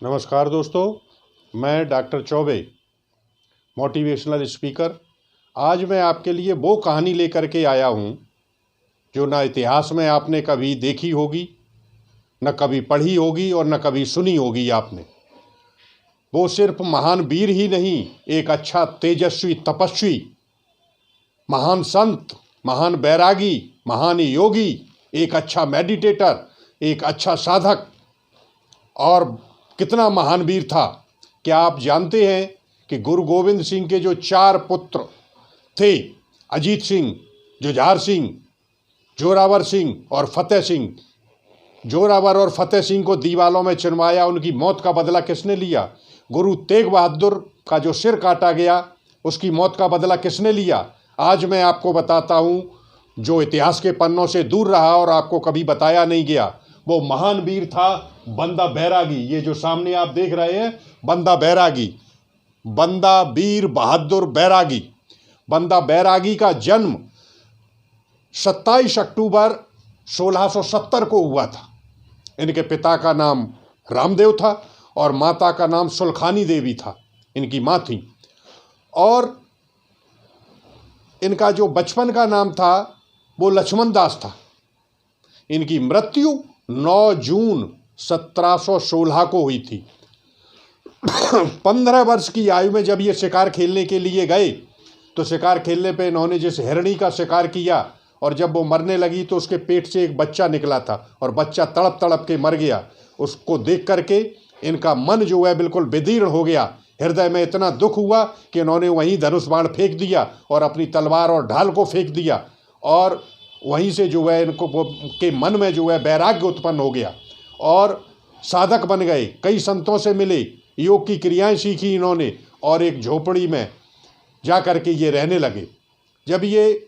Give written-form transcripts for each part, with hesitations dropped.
नमस्कार दोस्तों, मैं डॉक्टर चौबे, मोटिवेशनल स्पीकर। आज मैं आपके लिए वो कहानी लेकर के आया हूँ जो ना इतिहास में आपने कभी देखी होगी, न कभी पढ़ी होगी और न कभी सुनी होगी आपने। वो सिर्फ महान वीर ही नहीं, एक अच्छा तेजस्वी तपस्वी, महान संत, महान बैरागी, महान योगी, एक अच्छा मेडिटेटर, एक अच्छा साधक और कितना महान वीर था। क्या आप जानते हैं कि गुरु गोविंद सिंह के जो 4 पुत्र थे, अजीत सिंह, जुझार सिंह, जोरावर सिंह और फतेह सिंह, जोरावर और फतेह सिंह को दीवालों में चुनवाया, उनकी मौत का बदला किसने लिया? गुरु तेग बहादुर का जो सिर काटा गया, उसकी मौत का बदला किसने लिया? आज मैं आपको बताता हूँ, जो इतिहास के पन्नों से दूर रहा और आपको कभी बताया नहीं गया। वो महान वीर था बंदा बैरागी। ये जो सामने आप देख रहे हैं, बंदा बैरागी, बंदा वीर बहादुर बैरागी। बंदा बैरागी का जन्म 27 अक्टूबर 1670 को हुआ था। इनके पिता का नाम रामदेव था और माता का नाम सुलखानी देवी था, इनकी माँ थी। और इनका जो बचपन का नाम था वो लक्ष्मण दास था। इनकी मृत्यु 9 जून 1716 को हुई थी। 15 वर्ष की आयु में जब ये शिकार खेलने के लिए गए, तो शिकार खेलने पे इन्होंने जिस हिरणी का शिकार किया और जब वो मरने लगी तो उसके पेट से एक बच्चा निकला था और बच्चा तड़प तड़प के मर गया। उसको देख करके इनका मन जो है बिल्कुल विदीर्ण हो गया। हृदय में इतना दुख हुआ कि इन्होंने वहीं धनुष बाण फेंक दिया और अपनी तलवार और ढाल को फेंक दिया। और वहीं से जो है इनको के मन में जो है वैराग्य उत्पन्न हो गया और साधक बन गए। कई संतों से मिले, योग की क्रियाएं सीखी इन्होंने और एक झोपड़ी में जा कर के ये रहने लगे। जब ये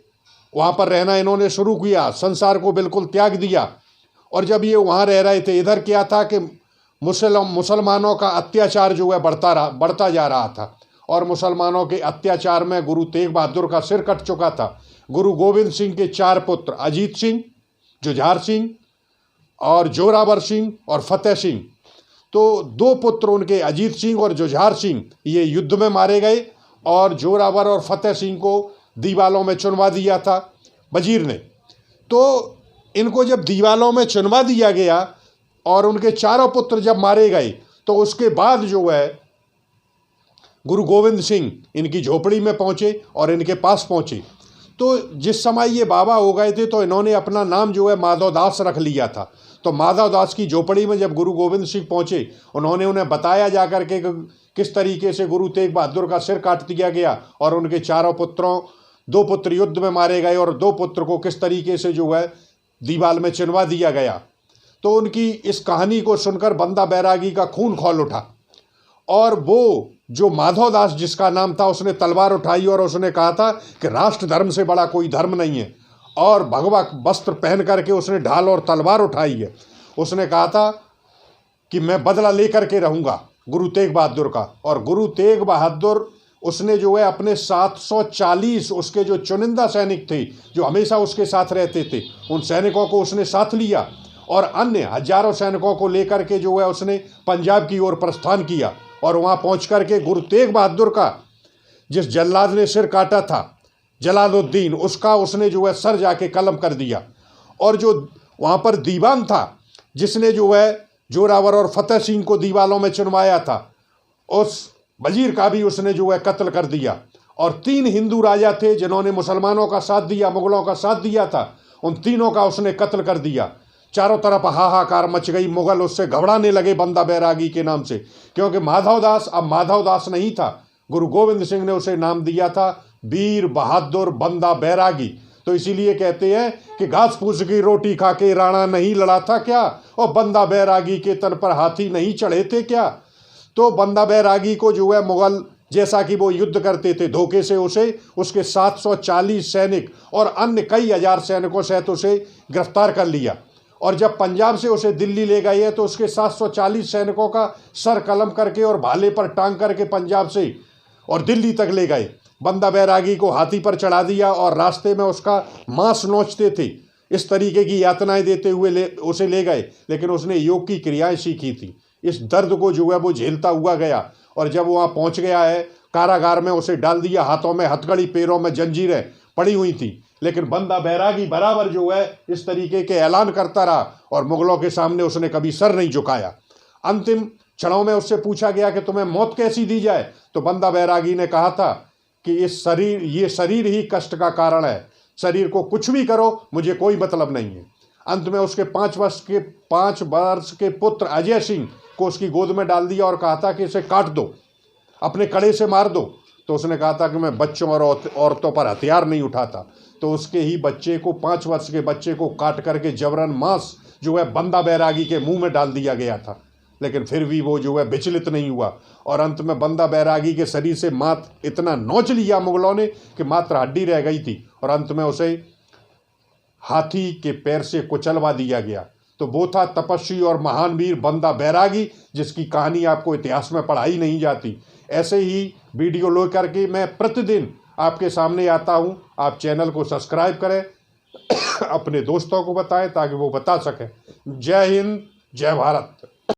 वहाँ पर रहना इन्होंने शुरू किया, संसार को बिल्कुल त्याग दिया। और जब ये वहाँ रह रहे थे, इधर क्या था कि मुसलमानों का अत्याचार जो है बढ़ता जा रहा था और मुसलमानों के अत्याचार में गुरु तेग बहादुर का सिर कट चुका था। गुरु गोविंद सिंह के 4 पुत्र अजीत सिंह, जुझार सिंह और जोरावर सिंह और फतेह सिंह, तो 2 पुत्र उनके अजीत सिंह और जुझार सिंह ये युद्ध में मारे गए और जोरावर और फतेह सिंह को दीवालों में चुनवा दिया था वजीर ने। तो इनको जब दीवालों में चुनवा दिया गया और उनके 4 पुत्र जब मारे गए, तो उसके बाद जो है गुरु गोविंद सिंह इनकी झोपड़ी में पहुँचे और इनके पास पहुँचे। तो जिस समय ये बाबा हो गए थे तो इन्होंने अपना नाम जो है माधव दास रख लिया था। तो माधव दास की झोपड़ी में जब गुरु गोविंद सिंह पहुँचे, उन्होंने उन्हें बताया जा कर के किस तरीके से गुरु तेग बहादुर का सिर काट दिया गया और उनके 4 पुत्रों, 2 पुत्र युद्ध में मारे गए और 2 पुत्र को किस तरीके से जो है दीवाल में चिनवा दिया गया। तो उनकी इस कहानी को सुनकर बंदा बैरागी का खून खौल उठा और वो जो माधव दास जिसका नाम था, उसने तलवार उठाई और उसने कहा था कि राष्ट्र धर्म से बड़ा कोई धर्म नहीं है। और भगवा वस्त्र पहन करके उसने ढाल और तलवार उठाई है। उसने कहा था कि मैं बदला लेकर के रहूँगा गुरु तेग बहादुर का। और गुरु तेग बहादुर उसने जो है अपने 740 उसके जो चुनिंदा सैनिक थे, जो हमेशा उसके साथ रहते थे, उन सैनिकों को उसने साथ लिया और अन्य हजारों सैनिकों को लेकर के जो है उसने पंजाब की ओर प्रस्थान किया। और वहाँ पहुँच कर के गुरु तेग बहादुर का जिस जल्लाद ने सिर काटा था, जलालुद्दीन, उसका उसने जो है सर जाके कलम कर दिया। और जो वहाँ पर दीवान था जिसने जो है जोरावर और फतेह सिंह को दीवालों में चुनवाया था, उस वजीर का भी उसने जो है कत्ल कर दिया। और 3 हिंदू राजा थे जिन्होंने मुसलमानों का साथ दिया, मुगलों का साथ दिया था, उन तीनों का उसने कत्ल कर दिया। चारों तरफ हाहाकार मच गई। मुगल उससे घबराने लगे बंदा बैरागी के नाम से, क्योंकि माधव दास अब माधव दास नहीं था। गुरु गोविंद सिंह ने उसे नाम दिया था वीर बहादुर बंदा बैरागी। तो इसीलिए कहते हैं कि घास फूस की रोटी खा के राणा नहीं लड़ा था क्या, और बंदा बैरागी के तन पर हाथी नहीं चढ़े थे क्या। तो बंदा बैरागी को जो है मुगल, जैसा कि वो युद्ध करते थे धोखे से, उसे उसके 740 सैनिक और अन्य कई हजार सैनिकों सहित उसे गिरफ्तार कर लिया। और जब पंजाब से उसे दिल्ली ले गए हैं तो उसके 740 सैनिकों का सर कलम करके और भाले पर टांग करके पंजाब से और दिल्ली तक ले गए। बंदा बैरागी को हाथी पर चढ़ा दिया और रास्ते में उसका मांस नोचते थे। इस तरीके की यातनाएं देते हुए उसे ले गए, लेकिन उसने योग की क्रियाएं सीखी थी। इस दर्द को जो है वो झेलता हुआ गया, और जब वहाँ पहुँच गया है कारागार में, उसे डाल दिया, हाथों में हथकड़ी, पैरों में जंजीरें पड़ी हुई थी, लेकिन बंदा बैरागी बराबर जो है इस तरीके के ऐलान करता रहा और मुगलों के सामने उसने कभी सर नहीं झुकाया। अंतिम क्षणों में उससे पूछा गया कि तुम्हें मौत कैसी दी जाए, तो बंदा बैरागी ने कहा था कि ये शरीर ही कष्ट का कारण है, शरीर को कुछ भी करो, मुझे कोई मतलब नहीं है। अंत में उसके 5 वर्ष के पुत्र अजय सिंह को उसकी गोद में डाल दिया और कहा था कि इसे काट दो, अपने कड़े से मार दो। तो उसने कहा था कि मैं बच्चों और औरतों पर हथियार नहीं उठाता। तो उसके ही बच्चे को, 5 वर्ष के बच्चे को काट करके जबरन मांस जो है बंदा बैरागी के मुंह में डाल दिया गया था, लेकिन फिर भी वो जो है विचलित नहीं हुआ, और अंत में बंदा बैरागी के शरीर से इतना नोच लिया मुगलों ने कि मात्र हड्डी रह गई थी, और अंत में उसे हाथी के पैर से कुचलवा दिया गया। तो वो था तपस्वी और महान वीर बंदा बैरागी, जिसकी कहानी आपको इतिहास में पढ़ाई नहीं जाती। ऐसे ही वीडियो लेकर के मैं प्रतिदिन आपके सामने आता हूं। आप चैनल को सब्सक्राइब करें, अपने दोस्तों को बताएं ताकि वो बता सकें। जय हिंद, जय भारत।